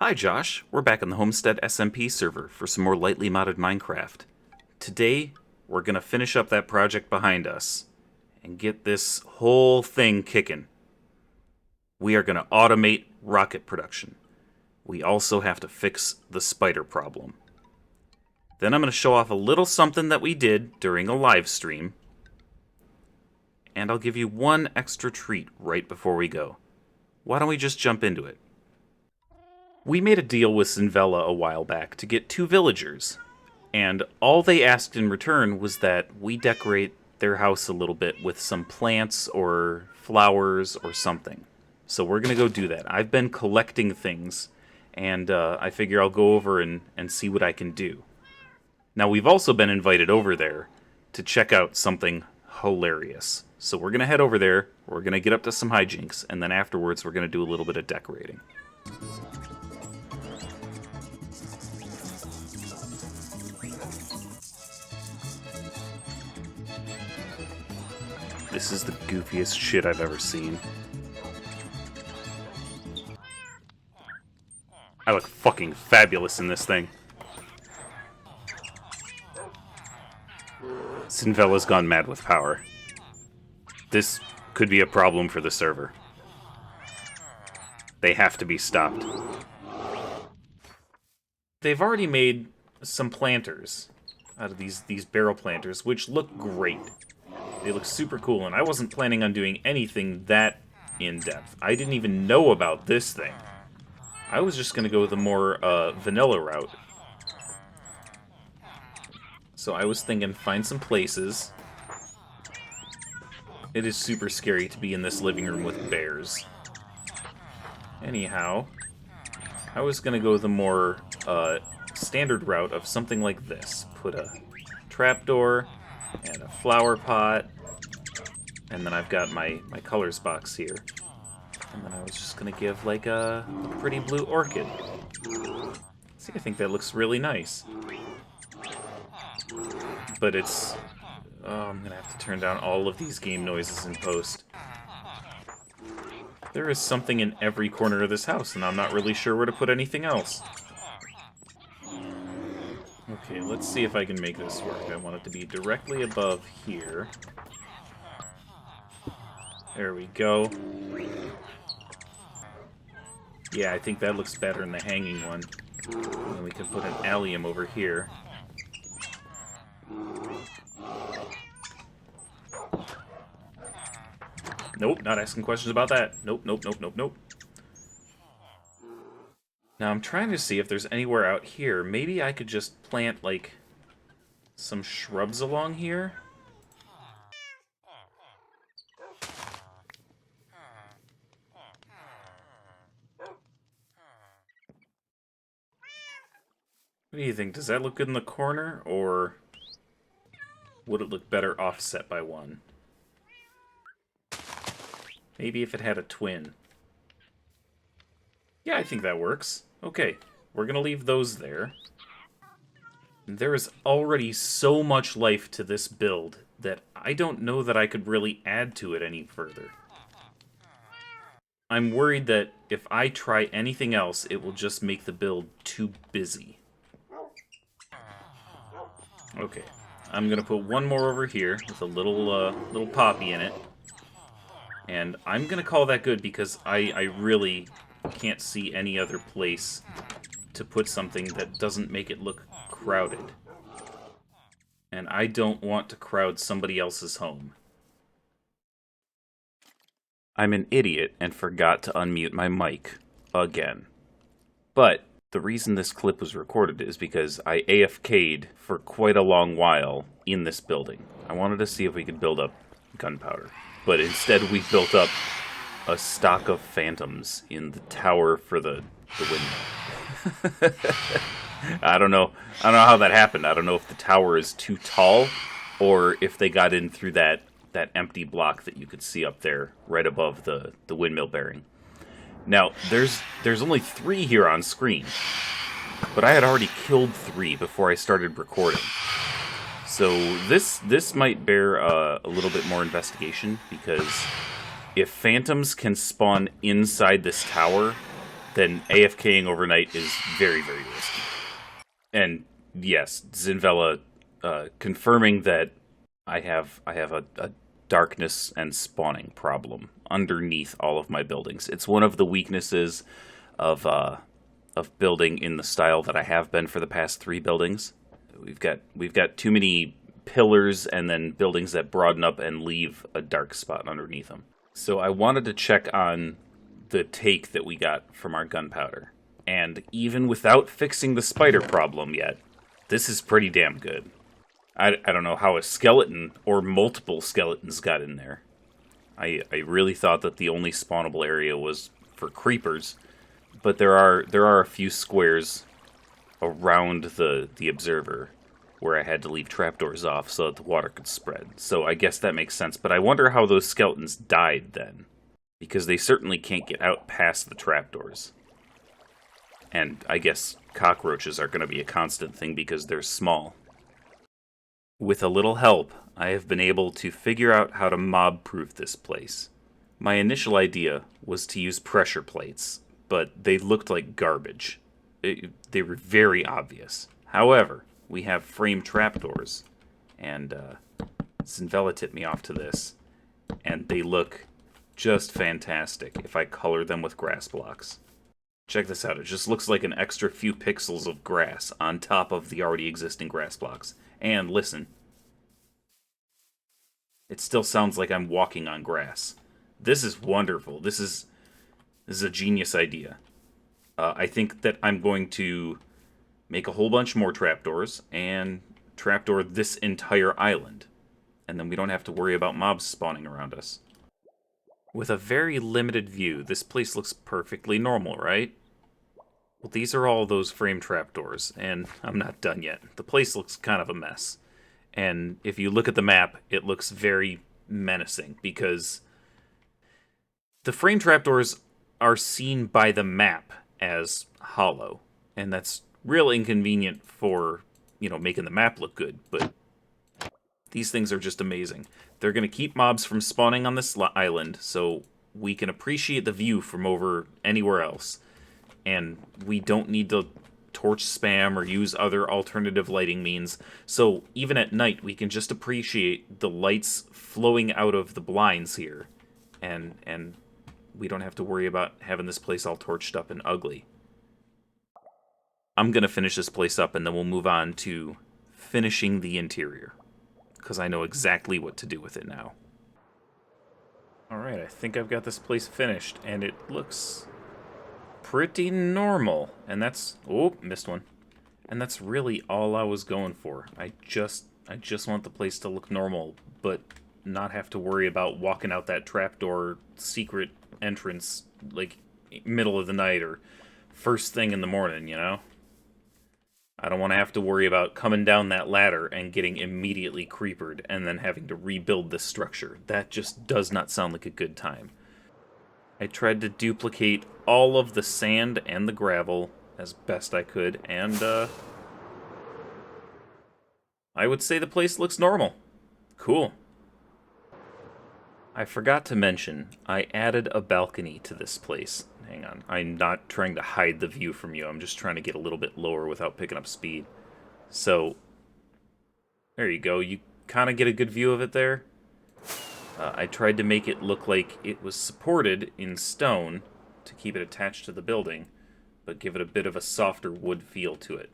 Hi Josh, we're back on the Homestead SMP server for some more lightly modded Minecraft. Today, we're gonna finish up that project behind us and get this whole thing kicking. We are gonna automate rocket production. We also have to fix the spider problem. Then I'm gonna show off a little something that we did during a live stream, and I'll give you one extra treat right before we go. Why don't we just jump into it? We made a deal with Sinvella a while back to get 2 villagers, and all they asked in return was that we decorate their house a little bit with some plants or flowers or something. So we're going to go do that. I've been collecting things, and I figure I'll go over and see what I can do. Now, we've also been invited over there to check out something hilarious. So we're going to head over there, we're going to get up to some hijinks, and then afterwards we're going to do a little bit of decorating. This is the goofiest shit I've ever seen. I look fucking fabulous in this thing. Sinvella's gone mad with power. This could be a problem for the server. They have to be stopped. They've already made some planters out of these barrel planters, which look great. They look super cool, and I wasn't planning on doing anything that in-depth. I didn't even know about this thing. I was just going to go the more vanilla route. So I was thinking, find some places. It is super scary to be in this living room with bears. Anyhow, I was going to go the more standard route of something like this. Put a trapdoor and a flower pot, and then I've got my colors box here. And then I was just gonna give like a pretty blue orchid. See, I think that looks really nice. But it's... oh, I'm gonna have to turn down all of these game noises in post. There is something in every corner of this house, and I'm not really sure where to put anything else. Okay, let's see if I can make this work. I want it to be directly above here. There we go. Yeah, I think that looks better than the hanging one. And then we can put an allium over here. Nope, not asking questions about that. Nope, nope, nope, nope, nope. Now I'm trying to see if there's anywhere out here. Maybe I could just plant, like, some shrubs along here? What do you think? Does that look good in the corner, or would it look better offset by one? Maybe if it had a twin. Yeah, I think that works. Okay, we're gonna leave those there. There is already so much life to this build that I don't know that I could really add to it any further. I'm worried that if I try anything else, it will just make the build too busy. Okay, I'm gonna put one more over here with a little poppy in it. And I'm gonna call that good because I really can't see any other place to put something that doesn't make it look crowded. And I don't want to crowd somebody else's home. I'm an idiot and forgot to unmute my mic again. But the reason this clip was recorded is because I AFK'd for quite a long while in this building. I wanted to see if we could build up gunpowder. But instead we built up a stock of phantoms in the tower for the windmill. I don't know how that happened. I don't know if the tower is too tall, or if they got in through that empty block that you could see up there, right above the windmill bearing. Now, there's only 3 here on screen, but I had already killed 3 before I started recording. So this might bear a little bit more investigation, because if phantoms can spawn inside this tower, then AFKing overnight is very, very risky. And yes, Zinvella confirming that I have a darkness and spawning problem underneath all of my buildings. It's one of the weaknesses of building in the style that I have been for the past 3 buildings. We've got too many pillars and then buildings that broaden up and leave a dark spot underneath them. So I wanted to check on the take that we got from our gunpowder. And even without fixing the spider problem yet, this is pretty damn good. I don't know how a skeleton or multiple skeletons got in there. I really thought that the only spawnable area was for creepers, but there are a few squares around the observer where I had to leave trapdoors off so that the water could spread. So I guess that makes sense, but I wonder how those skeletons died then, because they certainly can't get out past the trapdoors. And I guess cockroaches are going to be a constant thing because they're small. With a little help, I have been able to figure out how to mob-proof this place. My initial idea was to use pressure plates, but they looked like garbage. They were very obvious. However, we have frame trapdoors, and Zinvella tipped me off to this, and they look just fantastic if I color them with grass blocks. Check this out, it just looks like an extra few pixels of grass on top of the already existing grass blocks. And listen, it still sounds like I'm walking on grass. This is wonderful. This is a genius idea. I think that I'm going to make a whole bunch more trapdoors and trapdoor this entire island. And then we don't have to worry about mobs spawning around us. With a very limited view, this place looks perfectly normal, right? Well, these are all those frame trapdoors, and I'm not done yet. The place looks kind of a mess. And if you look at the map, it looks very menacing, because the frame trapdoors are seen by the map as hollow, and that's real inconvenient for, making the map look good, but these things are just amazing. They're going to keep mobs from spawning on this island, so we can appreciate the view from over anywhere else. And we don't need to torch spam or use other alternative lighting means. So even at night, we can just appreciate the lights flowing out of the blinds here. And we don't have to worry about having this place all torched up and ugly. I'm going to finish this place up, and then we'll move on to finishing the interior, because I know exactly what to do with it now. Alright, I think I've got this place finished, and it looks pretty normal. And that's... oh, missed one. And that's really all I was going for. I just want the place to look normal, but not have to worry about walking out that trapdoor secret entrance, like, middle of the night or first thing in the morning, I don't want to have to worry about coming down that ladder and getting immediately creepered and then having to rebuild this structure. That just does not sound like a good time. I tried to duplicate all of the sand and the gravel as best I could, and I would say the place looks normal. Cool. I forgot to mention, I added a balcony to this place. Hang on, I'm not trying to hide the view from you, I'm just trying to get a little bit lower without picking up speed. So, there you go, you kind of get a good view of it there. I tried to make it look like it was supported in stone to keep it attached to the building, but give it a bit of a softer wood feel to it.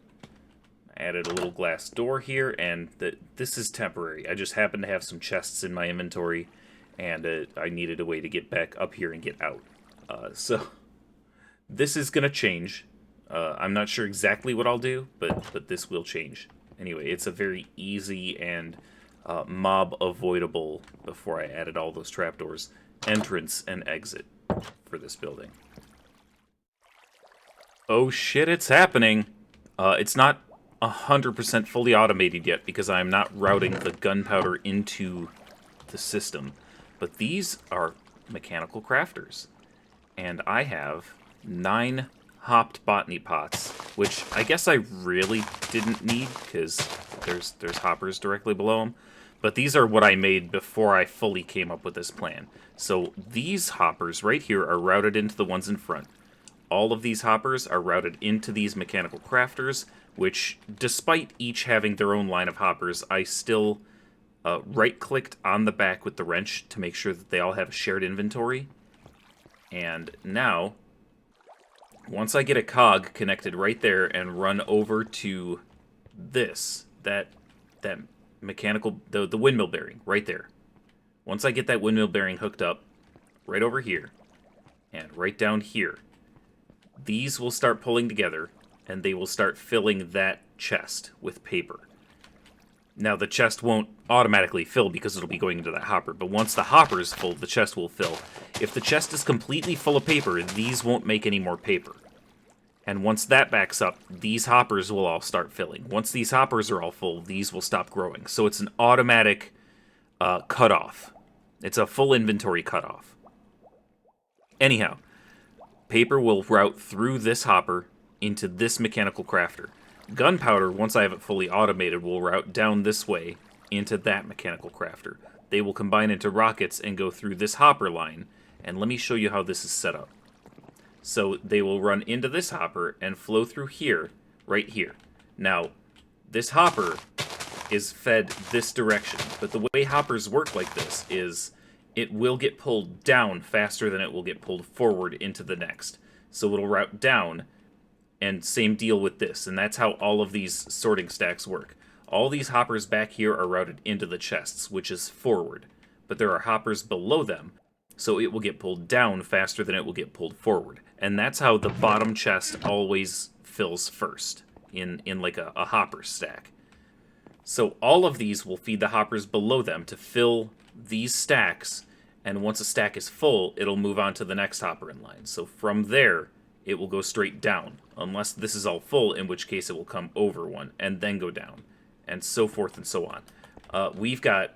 I added a little glass door here, and this is temporary. I just happened to have some chests in my inventory, and I needed a way to get back up here and get out. So this is going to change. I'm not sure exactly what I'll do, but this will change. Anyway, it's a very easy and mob-avoidable, before I added all those trapdoors, entrance and exit for this building. Oh shit, it's happening! It's not 100% fully automated yet, because I'm not routing the gunpowder into the system. But these are mechanical crafters. And I have 9 hopped botany pots, which I guess I really didn't need, because there's hoppers directly below them. But these are what I made before I fully came up with this plan. So these hoppers right here are routed into the ones in front. all of these hoppers are routed into these mechanical crafters, which, despite each having their own line of hoppers, I still right-clicked on the back with the wrench to make sure that they all have a shared inventory. And now, once I get a cog connected right there and run over to this, that mechanical, the windmill bearing, right there. Once I get that windmill bearing hooked up, right over here, and right down here, these will start pulling together, and they will start filling that chest with paper. Now, the chest won't automatically fill because it'll be going into that hopper, but once the hopper is full, the chest will fill. If the chest is completely full of paper, these won't make any more paper. And once that backs up, these hoppers will all start filling. Once these hoppers are all full, these will stop growing. So it's an automatic cutoff. It's a full inventory cutoff. Anyhow, paper will route through this hopper into this mechanical crafter. Gunpowder, once I have it fully automated, will route down this way into that mechanical crafter. They will combine into rockets and go through this hopper line. And let me show you how this is set up. So they will run into this hopper and flow through here, right here. Now, this hopper is fed this direction, but the way hoppers work like this is it will get pulled down faster than it will get pulled forward into the next. So it'll route down, and same deal with this, and that's how all of these sorting stacks work. All these hoppers back here are routed into the chests, which is forward, but there are hoppers below them, so it will get pulled down faster than it will get pulled forward. And that's how the bottom chest always fills first, in like a hopper stack. So all of these will feed the hoppers below them to fill these stacks, and once a stack is full, it'll move on to the next hopper in line. So from there, it will go straight down, unless this is all full, in which case it will come over one, and then go down, and so forth and so on. We've got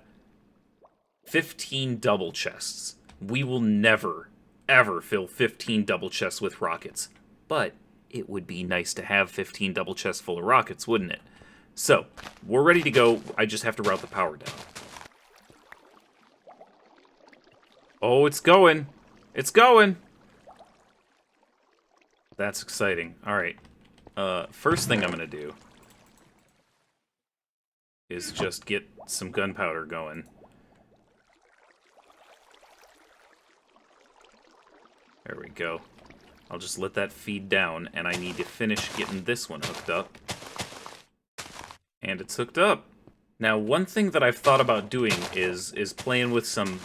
15 double chests. We will never, ever fill 15 double chests with rockets. But it would be nice to have 15 double chests full of rockets, wouldn't it? So, we're ready to go. I just have to route the power down. Oh, it's going. It's going. That's exciting. Alright. First thing I'm going to do is just get some gunpowder going. There we go. I'll just let that feed down, and I need to finish getting this one hooked up. And it's hooked up. Now, one thing that I've thought about doing is playing with some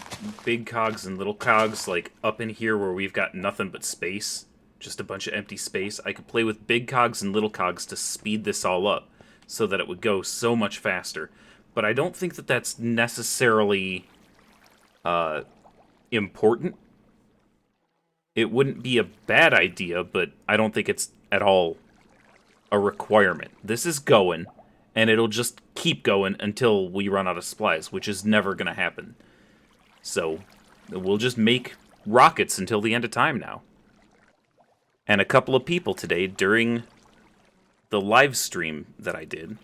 big cogs and little cogs, like up in here where we've got nothing but space, just a bunch of empty space. I could play with big cogs and little cogs to speed this all up so that it would go so much faster. But I don't think that that's necessarily important. It wouldn't be a bad idea, but I don't think it's at all a requirement. This is going, and it'll just keep going until we run out of supplies, which is never going to happen. So, we'll just make rockets until the end of time now. And a couple of people today, during the live stream that I did,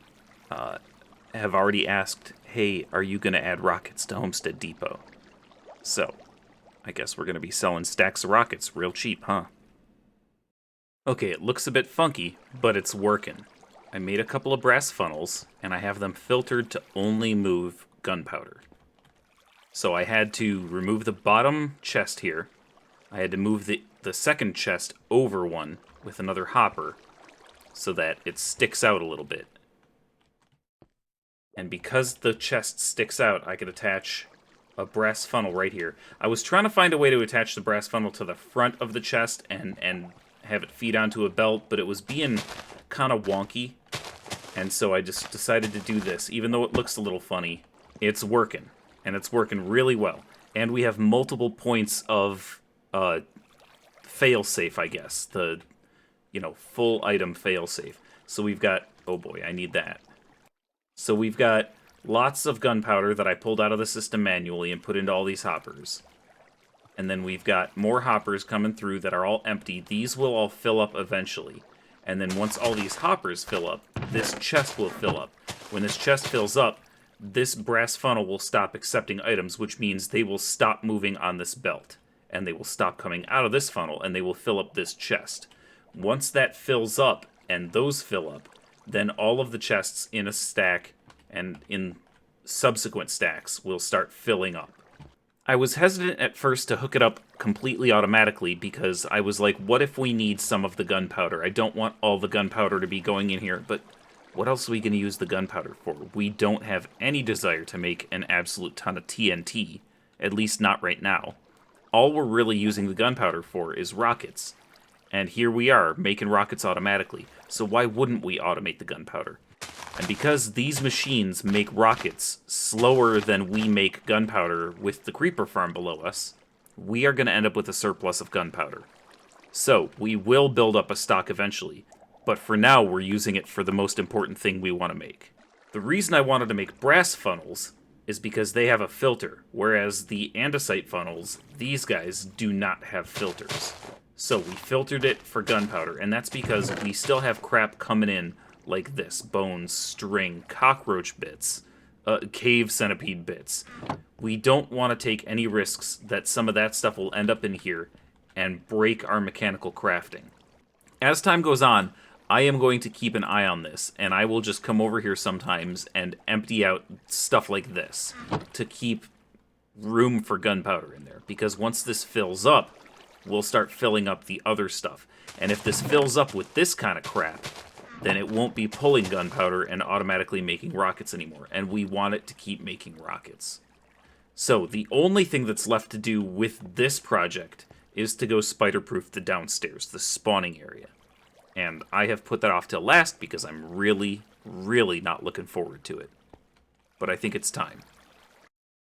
have already asked, hey, are you going to add rockets to Homestead Depot? So, I guess we're going to be selling stacks of rockets real cheap, huh? Okay, it looks a bit funky, but it's working. I made a couple of brass funnels, and I have them filtered to only move gunpowder. So I had to remove the bottom chest here. I had to move the second chest over one with another hopper so that it sticks out a little bit. And because the chest sticks out, I could attach a brass funnel right here. I was trying to find a way to attach the brass funnel to the front of the chest and have it feed onto a belt, but it was being kind of wonky. And so I just decided to do this. Even though it looks a little funny, it's working. And it's working really well. And we have multiple points of fail-safe, I guess. The, full item fail-safe. So we've got... Oh boy, I need that. So we've got lots of gunpowder that I pulled out of the system manually and put into all these hoppers. And then we've got more hoppers coming through that are all empty. These will all fill up eventually. And then once all these hoppers fill up, this chest will fill up. When this chest fills up, this brass funnel will stop accepting items, which means they will stop moving on this belt. and they will stop coming out of this funnel, and they will fill up this chest. Once that fills up, and those fill up, then all of the chests in a stack and in subsequent stacks will start filling up. I was hesitant at first to hook it up completely automatically because I was like, what if we need some of the gunpowder? I don't want all the gunpowder to be going in here, but what else are we going to use the gunpowder for? We don't have any desire to make an absolute ton of TNT, at least not right now. All we're really using the gunpowder for is rockets. And here we are, making rockets automatically. So why wouldn't we automate the gunpowder? And because these machines make rockets slower than we make gunpowder with the creeper farm below us, we are going to end up with a surplus of gunpowder. So, we will build up a stock eventually, but for now we're using it for the most important thing we want to make. The reason I wanted to make brass funnels is because they have a filter, whereas the andesite funnels, these guys do not have filters. So we filtered it for gunpowder, and that's because we still have crap coming in like this. Bones, string, cockroach bits, cave centipede bits. We don't want to take any risks that some of that stuff will end up in here and break our mechanical crafting. As time goes on, I am going to keep an eye on this, and I will just come over here sometimes and empty out stuff like this to keep room for gunpowder in there. Because once this fills up, we'll start filling up the other stuff. And if this fills up with this kind of crap, then it won't be pulling gunpowder and automatically making rockets anymore. And we want it to keep making rockets. So the only thing that's left to do with this project is to go spider-proof the downstairs, the spawning area. And I have put that off till last because I'm really, really not looking forward to it. But I think it's time.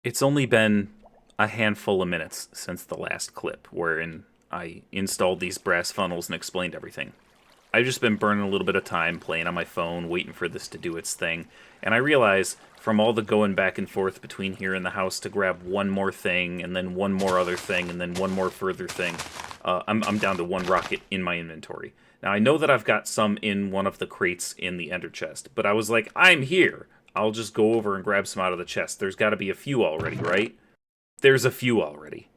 It's only been a handful of minutes since the last clip, wherein I installed these brass funnels and explained everything. I've just been burning a little bit of time playing on my phone, waiting for this to do its thing, and I realize from all the going back and forth between here and the house to grab one more thing, and then one more other thing, and then one more further thing, I'm down to one rocket in my inventory. Now, I know that I've got some in one of the crates in the ender chest, but I was like, I'm here! I'll just go over and grab some out of the chest. There's got to be a few already, right? There's a few already.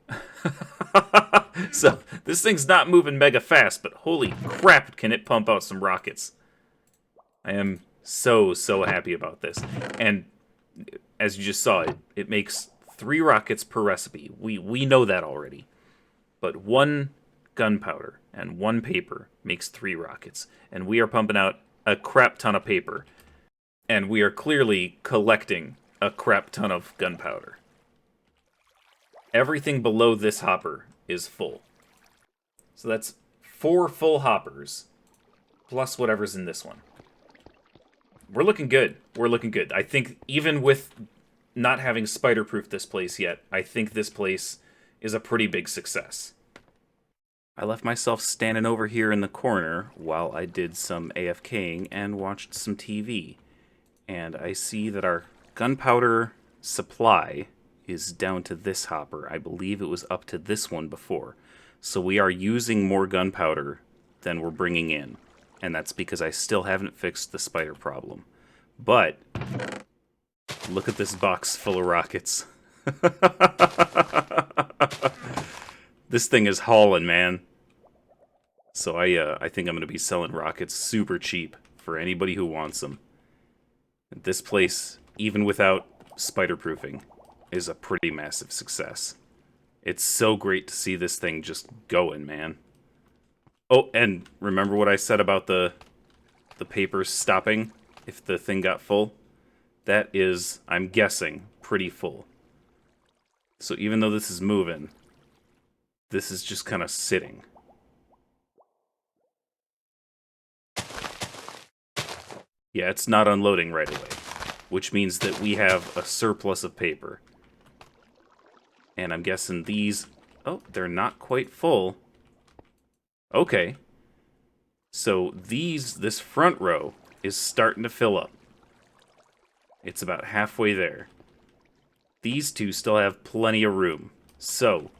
So, this thing's not moving mega fast, but holy crap, can it pump out some rockets. I am so happy about this. And as you just saw, it makes 3 rockets per recipe. We know that already. But 1 gunpowder and 1 paper makes 3 rockets. And we are pumping out a crap ton of paper. And we are clearly collecting a crap ton of gunpowder. Everything below this hopper is full. So that's 4 full hoppers, plus whatever's in this one. We're looking good. We're looking good. I think even with not having spider-proof this place yet, I think this place is a pretty big success. I left myself standing over here in the corner while I did some AFKing and watched some TV. And I see that our gunpowder supply is down to this hopper. I believe it was up to this one before. So we are using more gunpowder than we're bringing in. And that's because I still haven't fixed the spider problem. But look at this box full of rockets. This thing is hauling, man. So I think I'm going to be selling rockets super cheap for anybody who wants them. This place, even without spider-proofing, is a pretty massive success. It's so great to see this thing just going, man. Oh, and remember what I said about the papers stopping if the thing got full? That is, I'm guessing, pretty full. So even though this is moving, this is just kind of sitting. Yeah, it's not unloading right away, which means that we have a surplus of paper. And I'm guessing these... Oh, they're not quite full. Okay. So this front row is starting to fill up. It's about halfway there. These two still have plenty of room. So,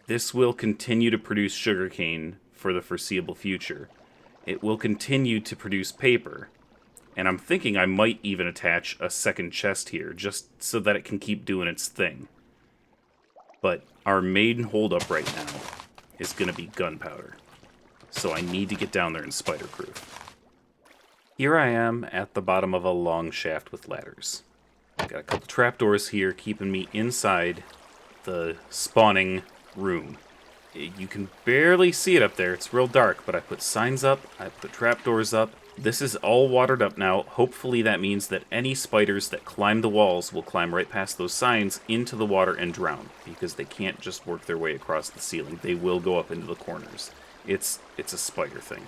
this will continue to produce sugarcane for the foreseeable future. It will continue to produce paper. And I'm thinking I might even attach a second chest here, just so that it can keep doing its thing. But our main holdup right now is going to be gunpowder. So I need to get down there and spider-proof. Here I am at the bottom of a long shaft with ladders. I've got a couple trapdoors here keeping me inside the spawning room. You can barely see it up there. It's real dark, but I put signs up. I put trapdoors up. This is all watered up now. Hopefully that means that any spiders that climb the walls will climb right past those signs into the water and drown, because they can't just work their way across the ceiling. They will go up into the corners. It's a spider thing.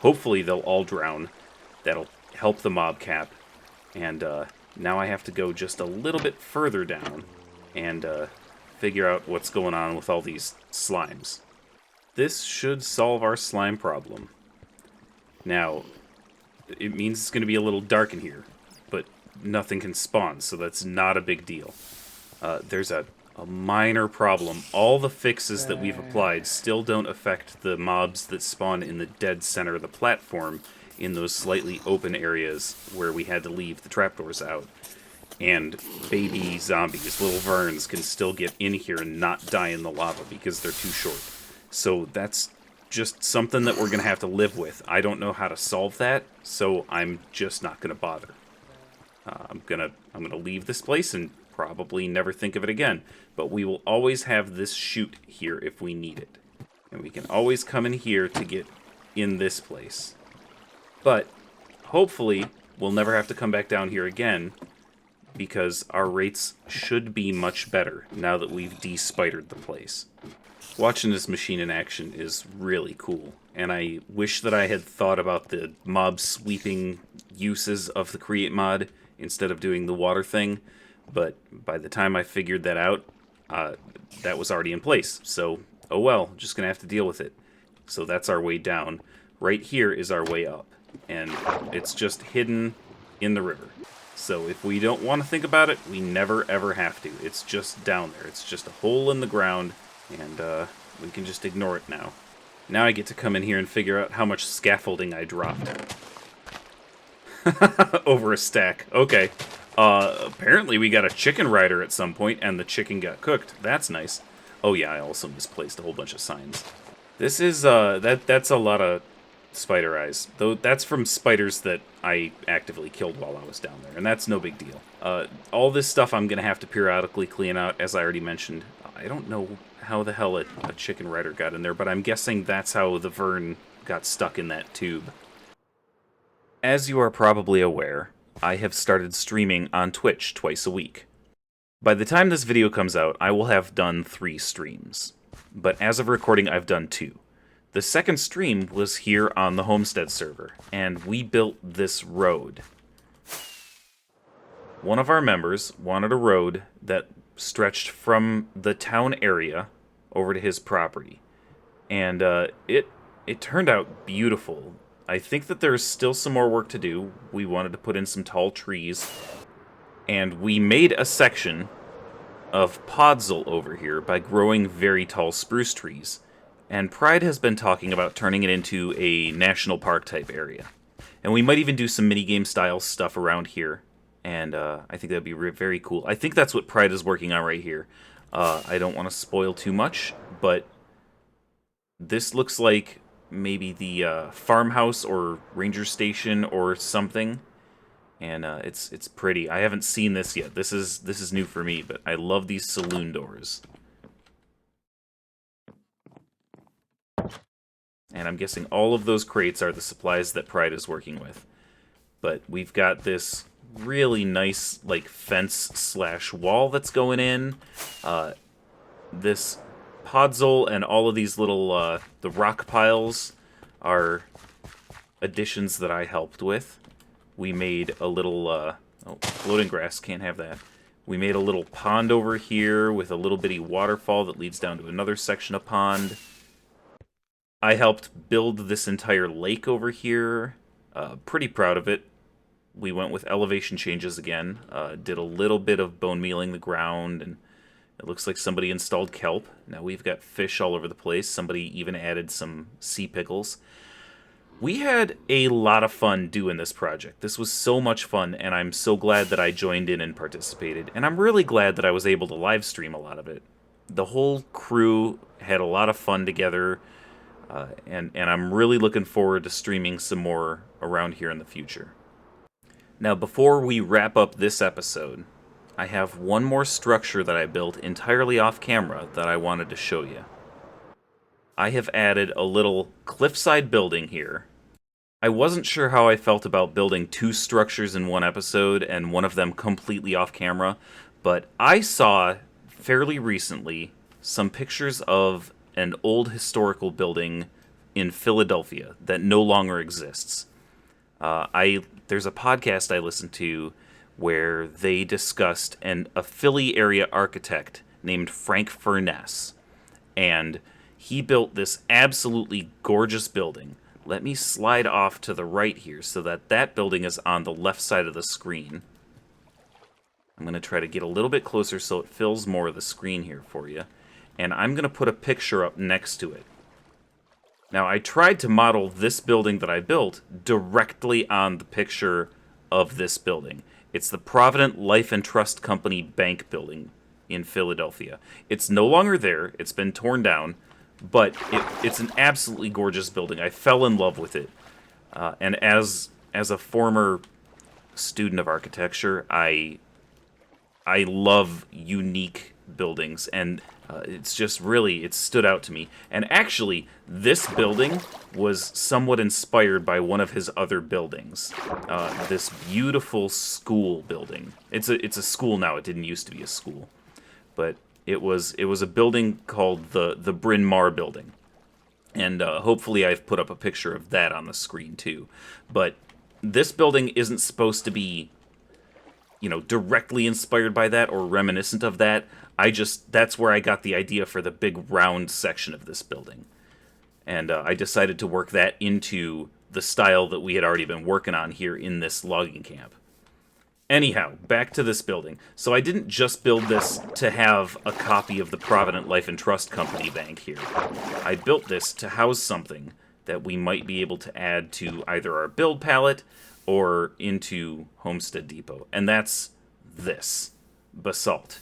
Hopefully they'll all drown. That'll help the mob cap. And now I have to go just a little bit further down and figure out what's going on with all these slimes. This should solve our slime problem. Now, it means it's going to be a little dark in here, but nothing can spawn, so that's not a big deal. There's a minor problem. All the fixes that we've applied still don't affect the mobs that spawn in the dead center of the platform in those slightly open areas where we had to leave the trapdoors out. And baby zombies, little verns, can still get in here and not die in the lava because they're too short. So that's just something that we're going to have to live with. I don't know how to solve that, so I'm just not going to bother. I'm gonna leave this place and probably never think of it again. But we will always have this chute here if we need it. And we can always come in here to get in this place. But hopefully we'll never have to come back down here again, because our rates should be much better now that we've de-spidered the place. Watching this machine in action is really cool, and I wish that I had thought about the mob sweeping uses of the create mod instead of doing the water thing, but by the time I figured that out, that was already in place, so oh well, just gonna have to deal with it. So that's our way down. Right here is our way up, and it's just hidden in the river. So if we don't want to think about it, we never ever have to. It's just down there. It's just a hole in the ground, and we can just ignore it now. Now I get to come in here and figure out how much scaffolding I dropped. Over a stack. Okay. Apparently we got a chicken rider at some point, and the chicken got cooked. That's nice. Oh yeah, I also misplaced a whole bunch of signs. This is, that's a lot of spider eyes. Though that's from spiders that I actively killed while I was down there, and that's no big deal. All this stuff I'm gonna have to periodically clean out, as I already mentioned. I don't know how the hell a chicken rider got in there, but I'm guessing that's how the vern got stuck in that tube. As you are probably aware, I have started streaming on Twitch twice a week. By the time this video comes out, I will have done 3 streams. But as of recording, I've done 2. The second stream was here on the Homestead server, and we built this road. One of our members wanted a road that stretched from the town area over to his property. And it turned out beautiful. I think that there's still some more work to do. We wanted to put in some tall trees. And we made a section of podzol over here by growing very tall spruce trees. And Pride has been talking about turning it into a national park type area. And we might even do some minigame style stuff around here. And I think that'd be very cool. I think that's what Pride is working on right here. I don't want to spoil too much, but this looks like maybe the farmhouse or ranger station or something. And it's pretty. I haven't seen this yet. This is new for me, but I love these saloon doors. And I'm guessing all of those crates are the supplies that Pride is working with. But we've got this really nice, like, fence/wall that's going in. This podzol and all of these little, the rock piles are additions that I helped with. We made a little, oh, floating grass, can't have that. We made a little pond over here with a little bitty waterfall that leads down to another section of pond. I helped build this entire lake over here. Pretty proud of it. We went with elevation changes again. Did a little bit of bone mealing the ground, and it looks like somebody installed kelp. Now we've got fish all over the place. Somebody even added some sea pickles. We had a lot of fun doing this project. This was so much fun, and I'm so glad that I joined in and participated. And I'm really glad that I was able to live stream a lot of it. the whole crew had a lot of fun together, and I'm really looking forward to streaming some more around here in the future. Now, before we wrap up this episode, I have one more structure that I built entirely off camera that I wanted to show you. I have added a little cliffside building here. I wasn't sure how I felt about building two structures in one episode and one of them completely off camera, but I saw fairly recently some pictures of an old historical building in Philadelphia that no longer exists. There's a podcast I listened to where they discussed a Philly area architect named Frank Furness, and he built this absolutely gorgeous building. Let me slide off to the right here so that that building is on the left side of the screen. I'm going to try to get a little bit closer so it fills more of the screen here for you. And I'm going to put a picture up next to it. Now, I tried to model this building that I built directly on the picture of this building. It's the Provident Life and Trust Company Bank building in Philadelphia. It's no longer there. It's been torn down. But it's an absolutely gorgeous building. I fell in love with it. And as a former student of architecture, I love unique buildings, and it's just really, it stood out to me. And actually, this building was somewhat inspired by one of his other buildings. This beautiful school building. It's a school now. It didn't used to be a school, but it was a building called the Bryn Mawr Building, and hopefully I've put up a picture of that on the screen too. But this building isn't supposed to be, directly inspired by that or reminiscent of that. That's where I got the idea for the big round section of this building. And I decided to work that into the style that we had already been working on here in this logging camp. Anyhow, back to this building. So I didn't just build this to have a copy of the Provident Life and Trust Company Bank here. I built this to house something that we might be able to add to either our build palette or into Homestead Depot. And that's this, basalt.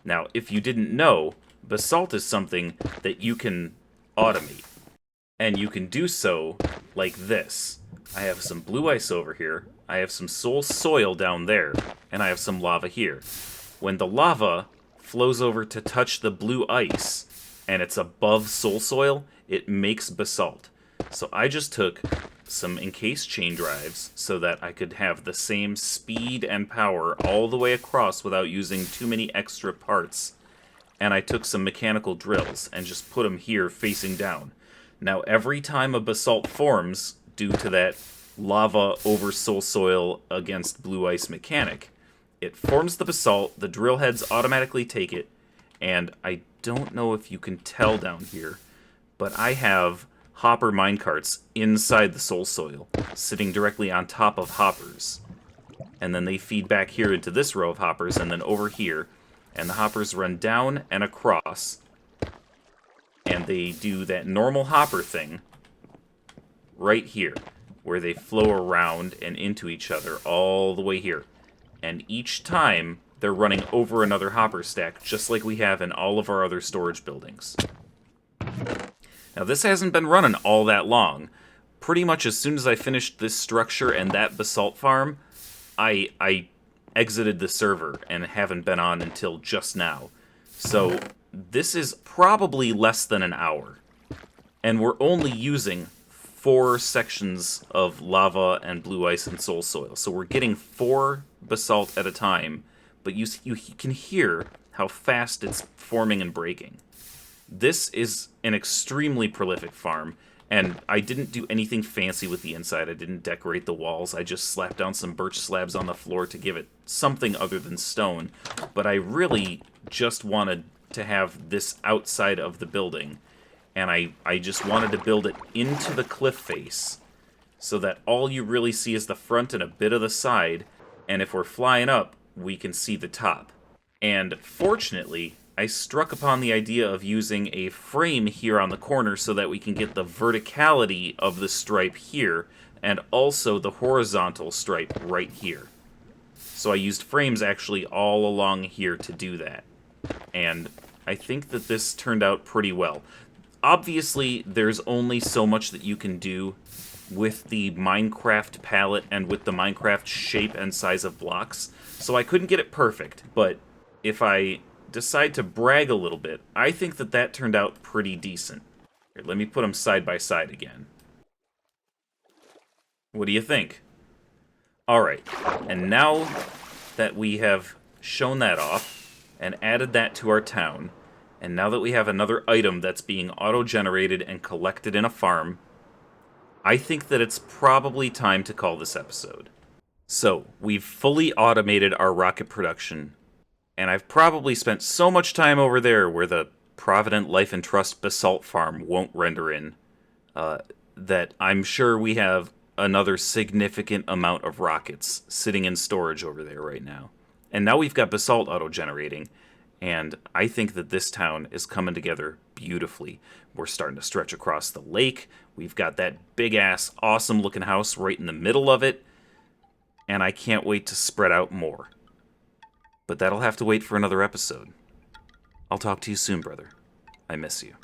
Now, if you didn't know, basalt is something that you can automate. And you can do so like this. I have some blue ice over here, I have some soil down there, and I have some lava here. When the lava flows over to touch the blue ice, and it's above soil, it makes basalt. So I just took some encased chain drives so that I could have the same speed and power all the way across without using too many extra parts. And I took some mechanical drills and just put them here facing down. Now every time a basalt forms, due to that lava over soil against blue ice mechanic, it forms the basalt, the drill heads automatically take it, and I don't know if you can tell down here, but I have hopper minecarts inside the soil, sitting directly on top of hoppers. And then they feed back here into this row of hoppers, and then over here, and the hoppers run down and across, and they do that normal hopper thing right here, where they flow around and into each other all the way here. And each time, they're running over another hopper stack, just like we have in all of our other storage buildings. Now, this hasn't been running all that long. Pretty much as soon as I finished this structure and that basalt farm, I exited the server and haven't been on until just now. So, this is probably less than an hour. And we're only using 4 sections of lava and blue ice and soil. So we're getting 4 basalt at a time, but you can hear how fast it's forming and breaking. This is an extremely prolific farm, and I didn't do anything fancy with the inside. I didn't decorate the walls. I just slapped down some birch slabs on the floor to give it something other than stone. But I really just wanted to have this outside of the building, and I just wanted to build it into the cliff face so that all you really see is the front and a bit of the side, and if we're flying up, we can see the top. And fortunately, I struck upon the idea of using a frame here on the corner so that we can get the verticality of the stripe here, and also the horizontal stripe right here. So I used frames actually all along here to do that. And I think that this turned out pretty well. Obviously, there's only so much that you can do with the Minecraft palette and with the Minecraft shape and size of blocks, so I couldn't get it perfect, but if I decide to brag a little bit, I think that that turned out pretty decent. Here, let me put them side by side again. What do you think? Alright, and now that we have shown that off and added that to our town, and now that we have another item that's being auto-generated and collected in a farm, I think that it's probably time to call this episode. So, we've fully automated our rocket production, and I've probably spent so much time over there where the Provident Life and Trust basalt farm won't render in, that I'm sure we have another significant amount of rockets sitting in storage over there right now. And now we've got basalt auto-generating, and I think that this town is coming together beautifully. We're starting to stretch across the lake. We've got that big-ass, awesome-looking house right in the middle of it, and I can't wait to spread out more. But that'll have to wait for another episode. I'll talk to you soon, brother. I miss you.